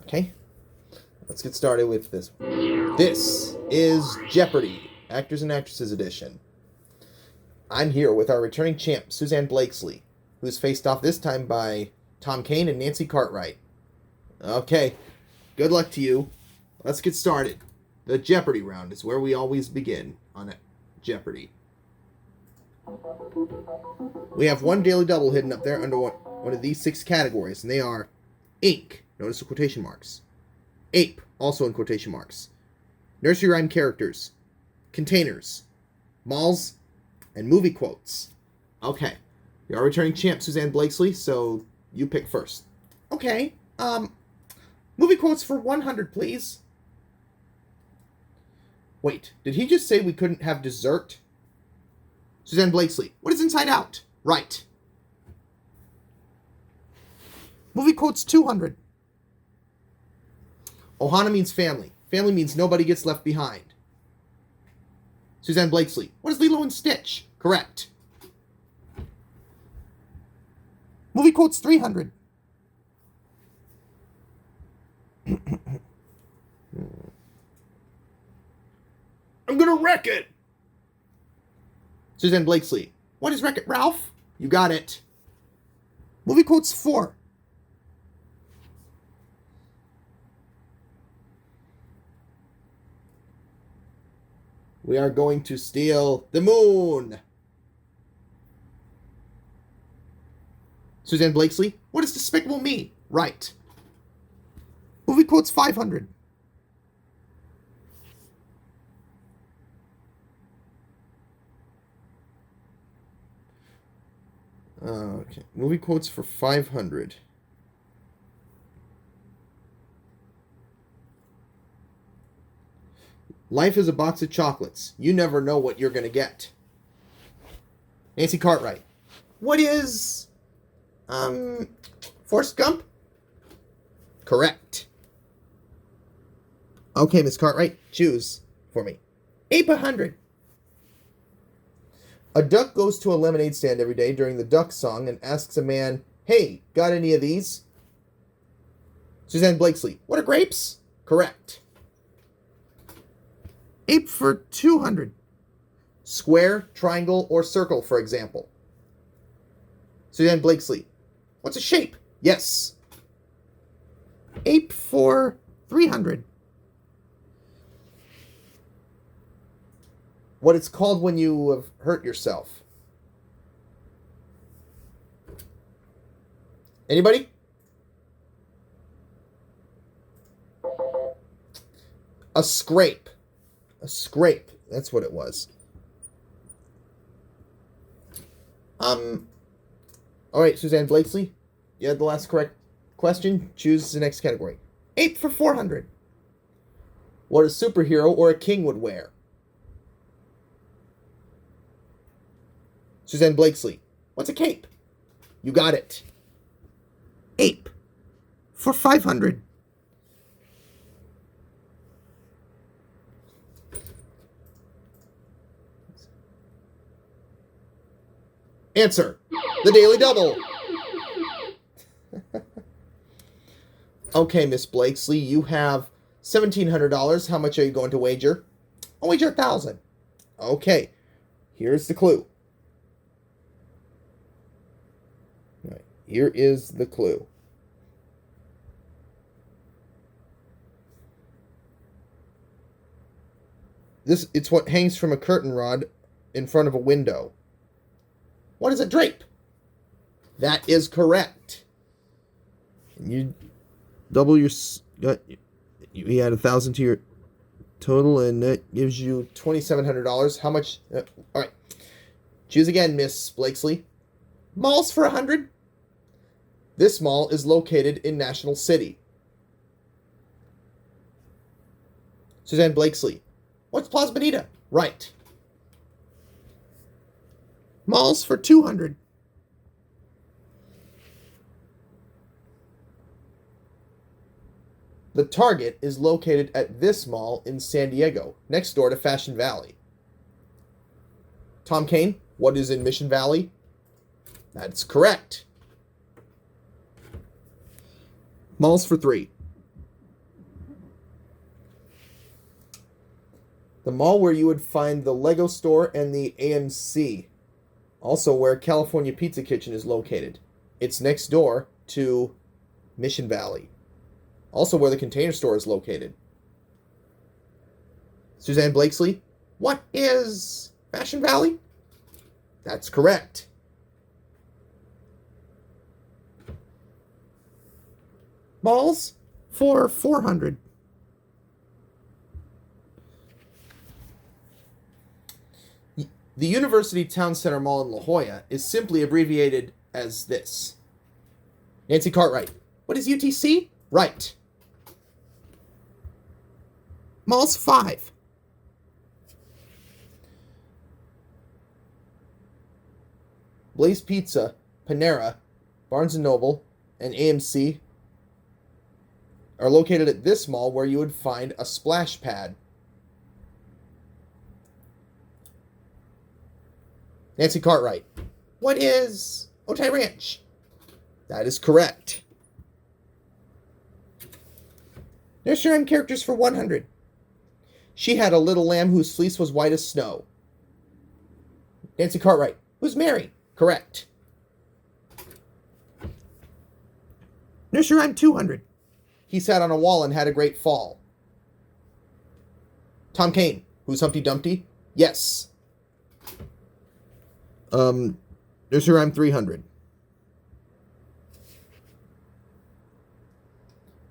Okay, let's get started with this. This is Jeopardy! Actors and Actresses Edition. I'm here with our returning champ, Susanne Blakeslee, who's faced off this time by Tom Kane and Nancy Cartwright. Okay, good luck to you. Let's get started. The Jeopardy round is where we always begin on Jeopardy. We have one daily double hidden up there under one of these 6 categories, and they are ink, notice the quotation marks, ape, also in quotation marks, nursery rhyme characters, containers, malls, and movie quotes. Okay, you're our returning champ, Susanne Blakeslee, so you pick first. Okay, movie quotes for 100, please. Wait, did he just say we couldn't have dessert? Susanne Blakeslee, what is Inside Out? Right. Movie quotes 200. Ohana means family. Family means nobody gets left behind. Susanne Blakeslee, what is Lilo and Stitch? Correct. Movie quotes 300. I'm gonna wreck it! Susanne Blakeslee, what is Wreck-It Ralph? You got it. Movie quotes 4. We are going to steal the moon. Susanne Blakeslee, what is Despicable Me? Right. Movie quotes 500. Okay, movie quotes for 500. Life is a box of chocolates. You never know what you're going to get. Nancy Cartwright. What is, Forrest Gump? Correct. Okay, Miss Cartwright, choose for me. Ape 100. A duck goes to a lemonade stand every day during the duck song and asks a man, "Hey, got any of these?" Susanne Blakeslee. What are grapes? Correct. Ape for 200. Square, triangle, or circle, for example. Susanne Blakeslee. What's a shape? Yes. Ape for 300. What it's called when you have hurt yourself. Anybody? A scrape. A scrape. That's what it was. Alright, Susanne Blakeslee. You had the last correct question. Choose the next category. Ape for 400. What a superhero or a king would wear. Susanne Blakeslee. What's a cape? You got it. Ape for 500. Answer. The Daily Double. Okay, Miss Blakeslee, you have $1,700. How much are you going to wager? I'll wager 1,000. Okay, here's the clue. All right, here is the clue. It's what hangs from a curtain rod in front of a window. What is a drape? That is correct. You double your... You add 1,000 to your total, and that gives you $2,700. How much... all right. Choose again, Miss Blakeslee. Malls for 100. This mall is located in National City. Susanne Blakeslee. What's Plaza Bonita? Right. Malls for 200. The Target is located at this mall in San Diego, next door to Fashion Valley. Tom Kane, what is in Mission Valley? That's correct. Malls for 3. The mall where you would find the Lego store and the AMC. Also where California Pizza Kitchen is located. It's next door to Mission Valley. Also where the Container Store is located. Susanne Blakeslee, what is Fashion Valley? That's correct. Balls for 400. The University Town Center Mall in La Jolla is simply abbreviated as this. Nancy Cartwright, what is UTC? Right. Malls 5. Blaze Pizza, Panera, Barnes & Noble, and AMC are located at this mall where you would find a splash pad. Nancy Cartwright, what is Otay Ranch? That is correct. Nursery Rhyme characters for 100. She had a little lamb whose fleece was white as snow. Nancy Cartwright, who's Mary? Correct. Nursery Rhyme 200. He sat on a wall and had a great fall. Tom Kane, who's Humpty Dumpty? Yes. Nursery Rhyme 300.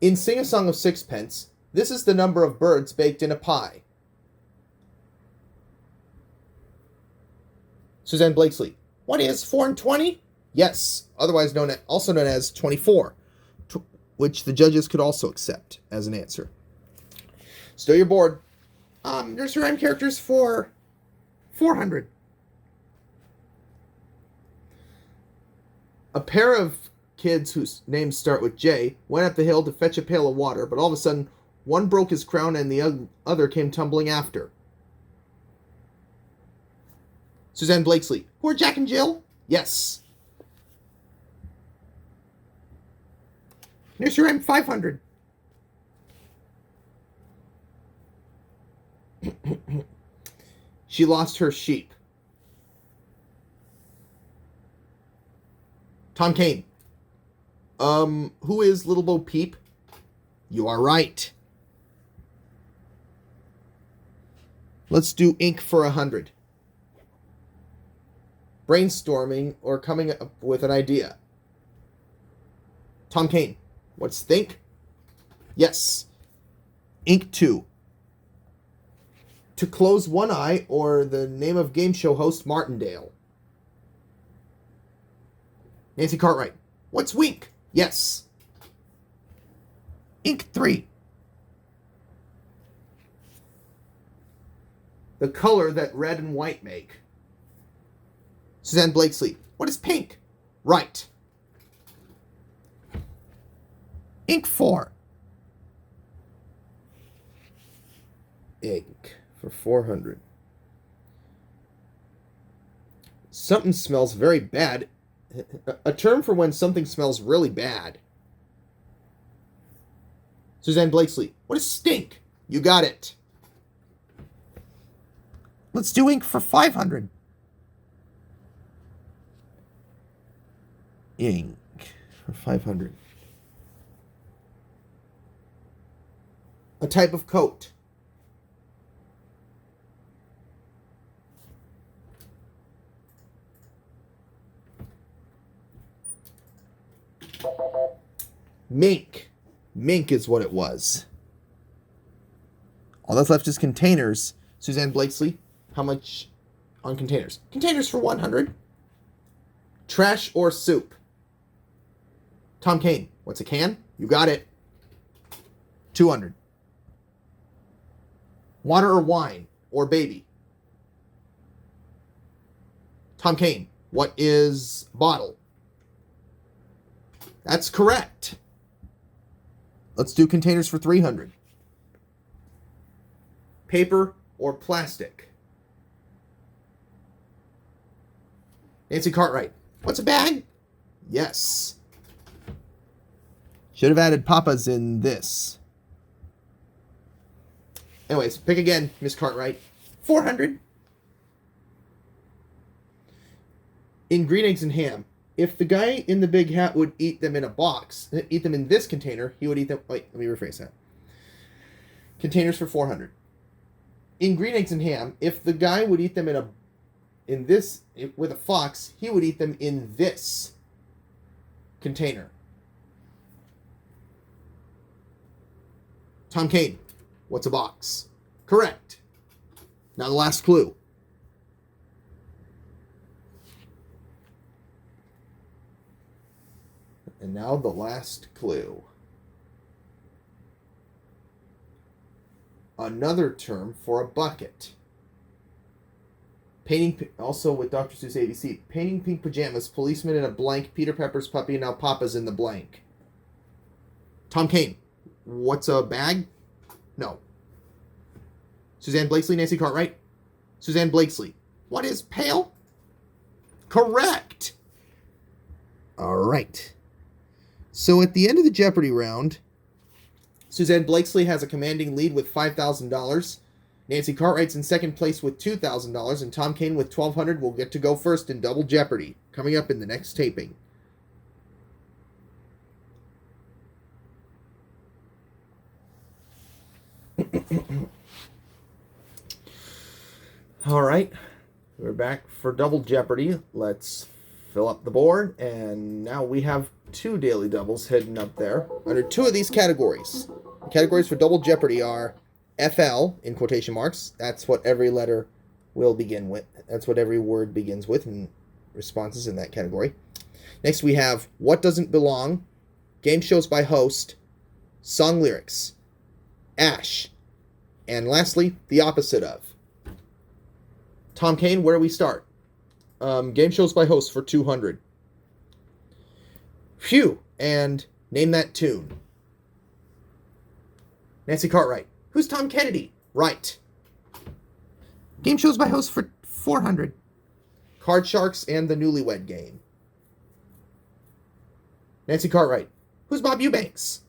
In Sing a Song of Sixpence, this is the number of birds baked in a pie. Susanne Blakeslee, what is 4 and 20? Yes, otherwise also known as 24, which the judges could also accept as an answer. Still your board. Nursery Rhyme characters for 400. A pair of kids whose names start with J went up the hill to fetch a pail of water, but all of a sudden, one broke his crown and the other came tumbling after. Susanne Blakeslee, who are Jack and Jill? Yes. Nursery Rhyme 500. She lost her sheep. Tom Kane. Who is Little Bo Peep? You are right. Let's do ink for 100. Brainstorming or coming up with an idea. Tom Kane. What's think? Yes. Ink 2. To close one eye or the name of game show host Martindale. Nancy Cartwright. What's wink? Yes. Ink 3. The color that red and white make. Susanne Blakeslee. What is pink? Right. Ink 4. Ink for 400. Something smells very bad. A term for when something smells really bad. Susanne Blakeslee. What is stink? You got it. Let's do ink for 500. Ink for 500. A type of coat. Mink. Mink is what it was. All that's left is containers. Susanne Blakeslee, how much on containers? Containers for 100. Trash or soup? Tom Kane, what's a can? You got it. 200. Water or wine or baby? Tom Kane, what is bottle? That's correct. Let's do containers for 300. Paper or plastic? Nancy Cartwright. What's a bag? Yes. Should have added papas in this. Anyways, pick again, Miss Cartwright. 400. In green eggs and ham, if the guy in the big hat would eat them in a box, eat them in this container, he would eat them... Wait, let me rephrase that. Containers for 400. In green eggs and ham, if the guy would eat them with a fox, he would eat them in this container. Tom Kane, what's a box? Correct. Now the last clue. And now the last clue. Another term for a bucket. Painting, also with Dr. Seuss ABC. Painting pink pajamas, policeman in a blank, Peter Pepper's puppy, now Papa's in the blank. Tom Kane, what's a bag? No. Susanne Blakeslee, Nancy Cartwright. Susanne Blakeslee, what is pale? Correct. All right. So at the end of the Jeopardy round, Susanne Blakeslee has a commanding lead with $5,000. Nancy Cartwright's in second place with $2,000, and Tom Kane with $1,200 will get to go first in Double Jeopardy, coming up in the next taping. All right, we're back for Double Jeopardy. Let's fill up the board, and now we have 2 daily doubles heading up there under 2 of these categories. The categories for Double Jeopardy are FL, in quotation marks. That's what every letter will begin with. That's what every word begins with, and responses in that category. Next we have What Doesn't Belong, Game Shows by Host, Song Lyrics, Ash, and lastly, the opposite of. Tom Kane, where do we start? Game Shows by Host for 200. Phew, and name that tune. Nancy Cartwright, who's Tom Kennedy? Right. Game Shows by Host for 400. Card Sharks and the Newlywed Game. Nancy Cartwright, who's Bob Eubanks?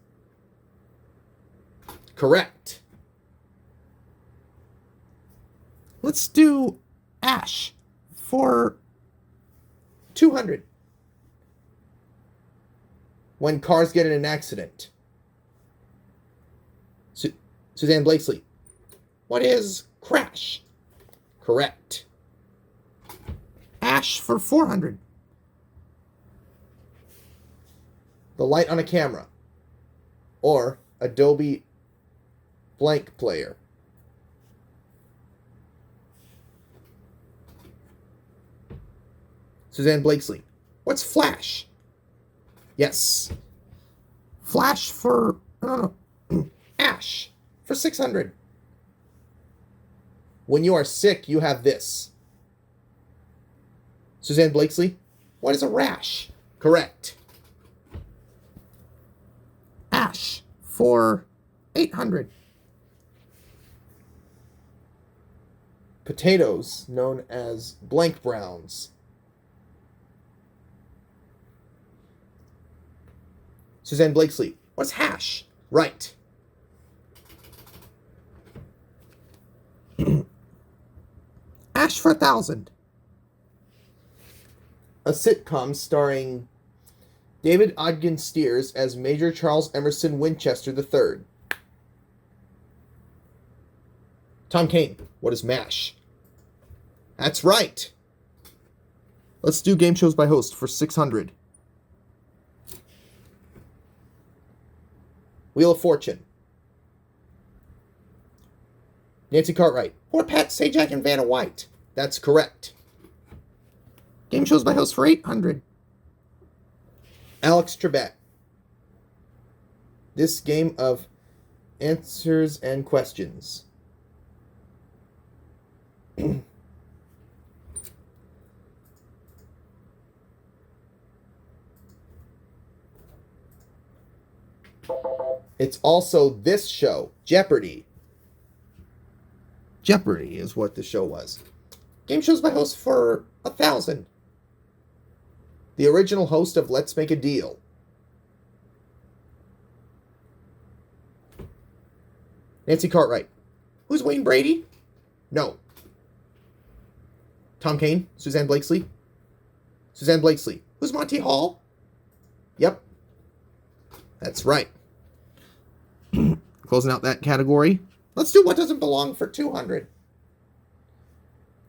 Correct. Let's do Ash for 200. When cars get in an accident. Susanne Blakeslee, what is crash? Correct. Ash for 400. The light on a camera. Or Adobe blank player. Susanne Blakeslee, what's flash? Yes. Flash for Ash for 600. When you are sick, you have this. Susanne Blakeslee, what is a rash? Correct. Ash for 800. Potatoes known as blank browns. Susanne Blakeslee, what's hash? Right. Ash for 1,000. A sitcom starring David Ogden Stiers as Major Charles Emerson Winchester III. Tom Kane, what is MASH? That's right. Let's do Game Shows by Host for 600. Wheel of Fortune. Nancy Cartwright, or Pat Sajak and Vanna White. That's correct. Game Shows by Host for 800. Alex Trebek. This game of answers and questions. It's also this show, Jeopardy. Jeopardy is what the show was. Game Shows by Host for 1,000. The original host of Let's Make a Deal. Nancy Cartwright. Who's Wayne Brady? No. Tom Kane, Susanne Blakeslee. Susanne Blakeslee. Who's Monty Hall? Yep. That's right. Closing out that category. Let's do what doesn't belong for 200.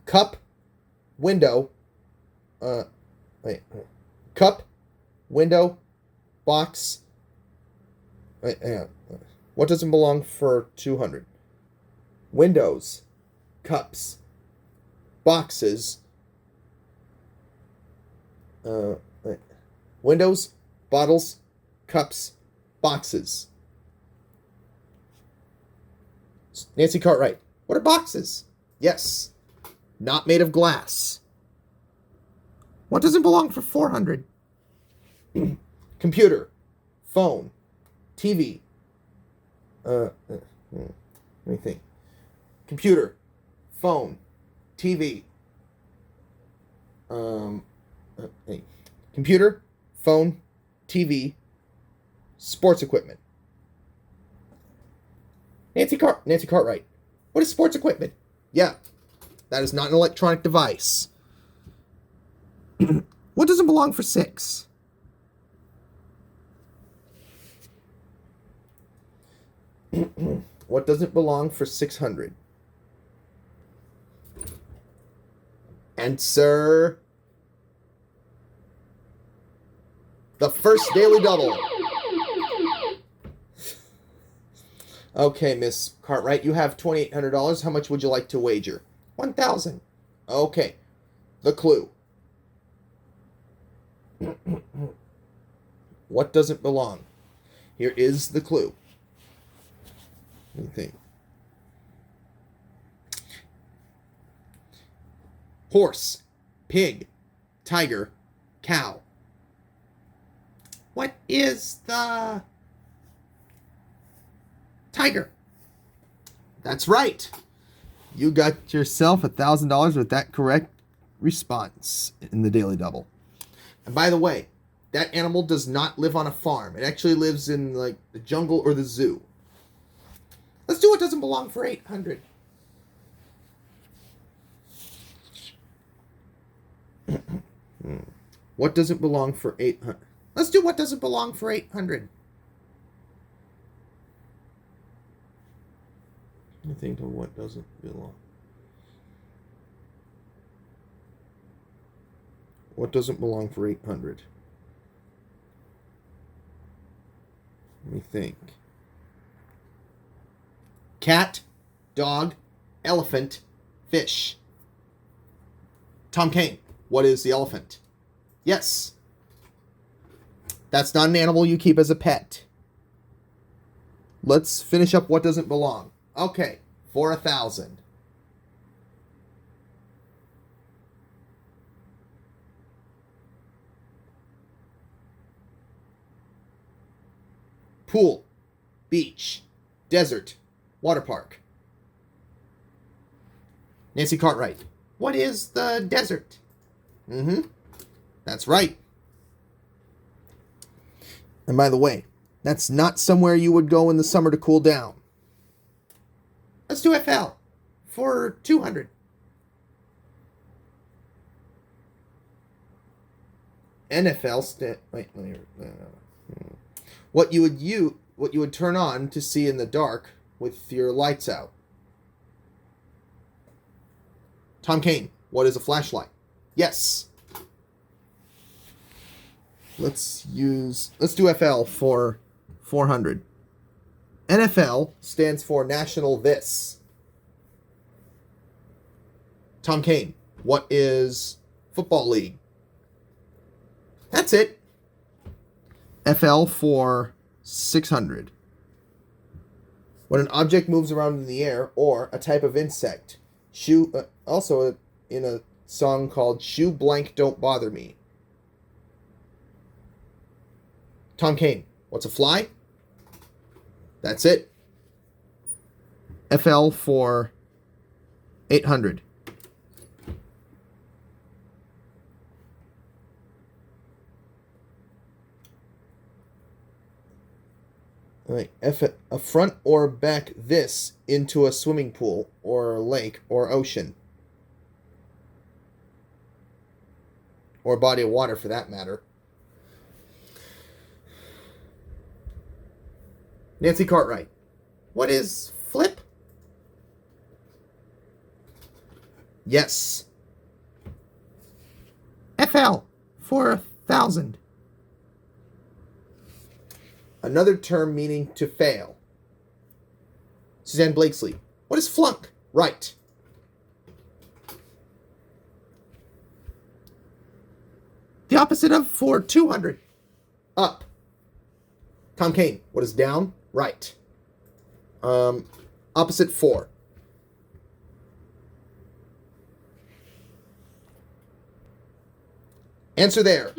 Cup, window, cup, window, box. What doesn't belong for 200? Windows, cups, boxes, windows, bottles, cups, boxes. Nancy Cartwright. What are boxes? Yes. Not made of glass. What doesn't belong for 400? Computer, phone, TV. Let me think. Computer, phone, TV. Computer, phone, TV, sports equipment. Nancy Cartwright. What is sports equipment? Yeah, that is not an electronic device. What doesn't belong for 6? What doesn't belong for 600? Answer. The first daily double. Okay, Miss Cartwright, you have $2,800. How much would you like to wager? $1,000. Okay. The clue. What doesn't belong? Here is the clue. Let me think. Horse, pig, tiger, cow. What is the tiger? That's right. You got yourself $1,000 with that correct response in the Daily Double. And by the way, that animal does not live on a farm. It actually lives in like the jungle or the zoo. Let's do what doesn't belong for 800. What doesn't belong for 800? Let's do what doesn't belong for 800. I think of what doesn't belong. What doesn't belong for 800? Let me think. Cat, dog, elephant, fish. Tom Kane, what is the elephant? Yes. That's not an animal you keep as a pet. Let's finish up what doesn't belong. Okay, for 1,000. Pool, beach, desert, water park. Nancy Cartwright. What is the desert? That's right. And by the way, that's not somewhere you would go in the summer to cool down. Let's do FL for 200. NFL what you would turn on to see in the dark with your lights out. Tom Kane, what is a flashlight? Yes. Let's do FL for 400. NFL stands for National This. Tom Kane, what is Football League? That's it. FL for 600. When an object moves around in the air, or a type of insect. Also in a song called Shoe Blank Don't Bother Me. Tom Kane, what's a fly? That's it. FL for 800. Right. A front or back this into a swimming pool or lake or ocean. Or a body of water, for that matter. Nancy Cartwright. What is flip? Yes. FL. 4,000. Another term meaning to fail. Susanne Blakeslee. What is flunk? Right. The opposite of for 200. Up. Tom Kane. What is down? Right. Opposite 4. Answer there.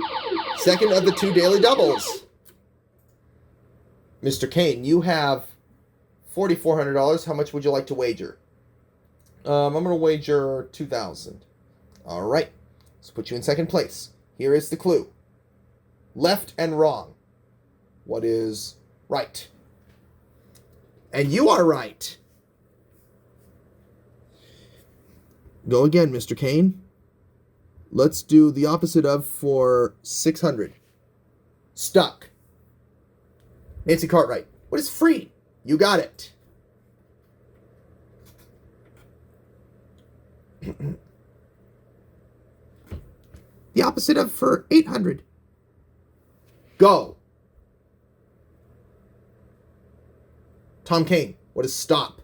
Second of the 2 daily doubles. Mr. Kane, you have $4,400. How much would you like to wager? I'm going to wager $2,000. All right. Let's put you in second place. Here is the clue. Left and wrong. What is right? And you are right. Go again, Mr. Kane. Let's do the opposite of for 600. Stuck. Nancy Cartwright. What is free? You got it. The opposite of for 800. Go. Tom Kane. What is stop?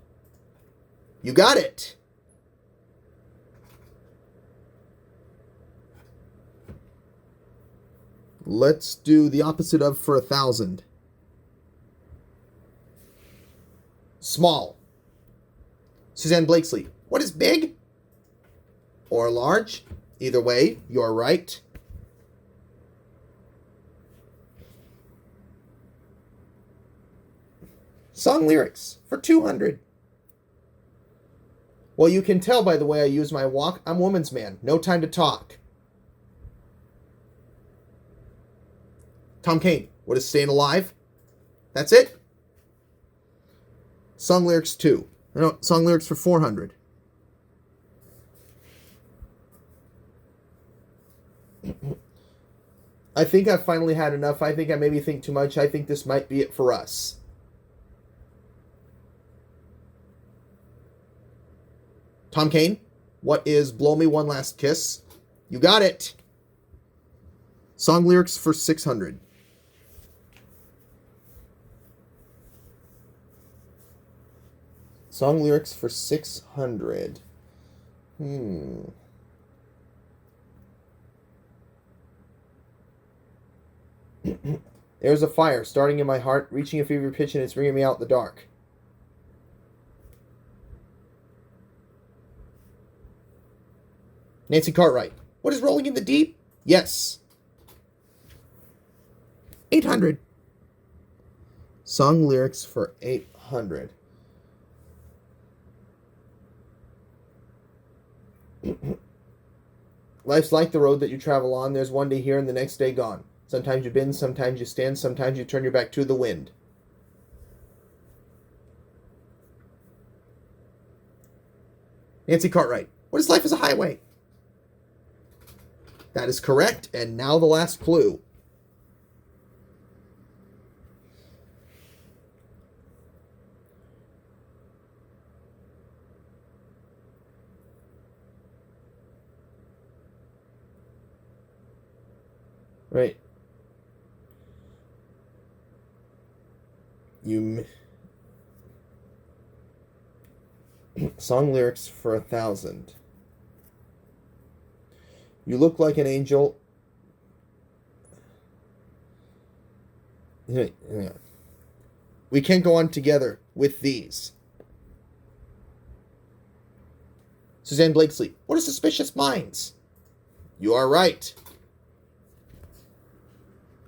You got it. Let's do the opposite of for 1,000. Small. Susanne Blakeslee. What is big? Or large? Either way, you're right. Song lyrics for 200. Well, you can tell by the way I use my walk, I'm woman's man. No time to talk. Tom Kane. What is staying alive? That's it? Song lyrics 2. No, song lyrics for 400. I think I've finally had enough. I think I maybe think too much. I think this might be it for us. Tom Kane, what is Blow Me One Last Kiss? You got it. Song lyrics for 600. Song lyrics for 600. There's a fire starting in my heart, reaching a fever pitch, and it's bringing me out in the dark. Nancy Cartwright. What is rolling in the deep? Yes. 800. Song lyrics for 800. Life's like the road that you travel on. There's one day here and the next day gone. Sometimes you bend, sometimes you stand, sometimes you turn your back to the wind. Nancy Cartwright. What is life as a highway? That is correct. And now the last clue. Right. Song lyrics for 1,000. You look like an angel. We can't go on together with these. Susanne Blakeslee. What are suspicious minds? You are right.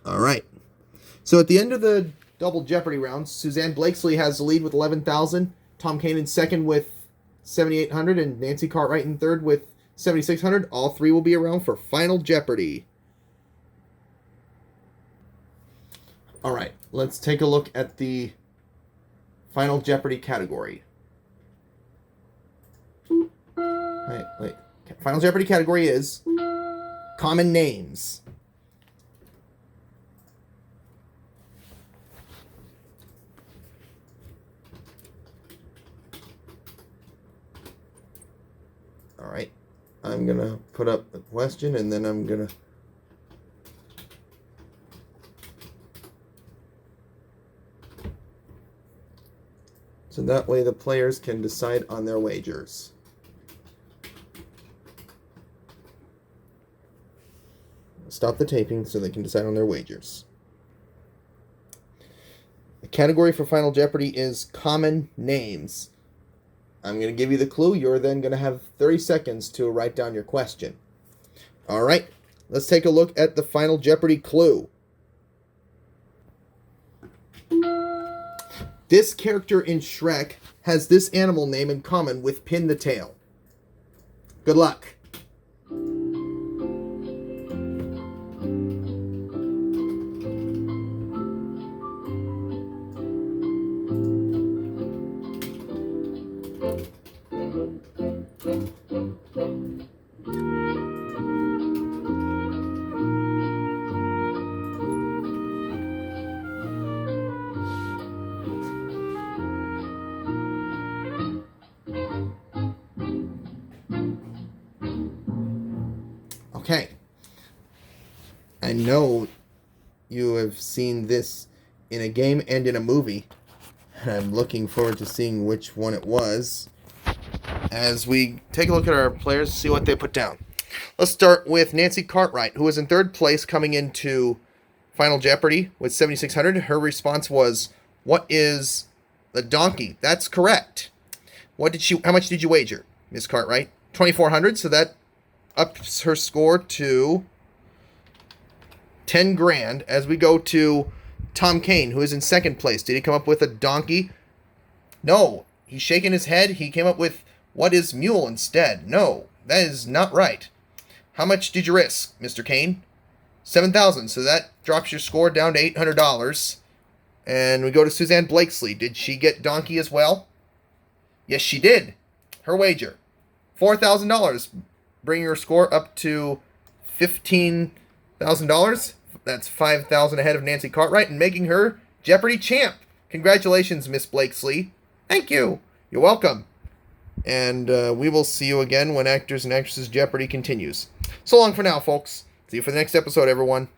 All right. So at the end of the double Jeopardy rounds, Susanne Blakeslee has the lead with 11,000. Tom Kane in second with 7,800, and Nancy Cartwright in third with 7,600. All three will be around for Final Jeopardy. All right, let's take a look at the Final Jeopardy category. Wait. Final Jeopardy category is Common names. All right. I'm going to put up the question, and then I'm going to... So that way the players can decide on their wagers. Stop the taping so they can decide on their wagers. The category for Final Jeopardy is common names. I'm going to give you the clue. You're then going to have 30 seconds to write down your question. All right, let's take a look at the Final Jeopardy clue. This character in Shrek has this animal name in common with Pin the Tail. Good luck. Okay. I know you have seen this in a game and in a movie, and I'm looking forward to seeing which one it was as we take a look at our players and see what they put down. Let's start with Nancy Cartwright, who was in third place coming into Final Jeopardy with 7,600. Her response was, "What is the donkey?" That's correct. How much did you wager, Miss Cartwright? 2,400, so that ups her score to 10 grand. As we go to Tom Kane, who is in second place. Did he come up with a donkey? No. He's shaking his head. He came up with what is mule instead. No, that is not right. How much did you risk, Mr. Kane? 7,000. So that drops your score down to $800. And we go to Susanne Blakeslee. Did she get donkey as well? Yes, she did. Her wager, $4,000. Bringing her score up to $15,000. That's $5,000 ahead of Nancy Cartwright and making her Jeopardy champ. Congratulations, Miss Blakeslee. Thank you. You're welcome. And we will see you again when Actors and Actresses Jeopardy continues. So long for now, folks. See you for the next episode, everyone.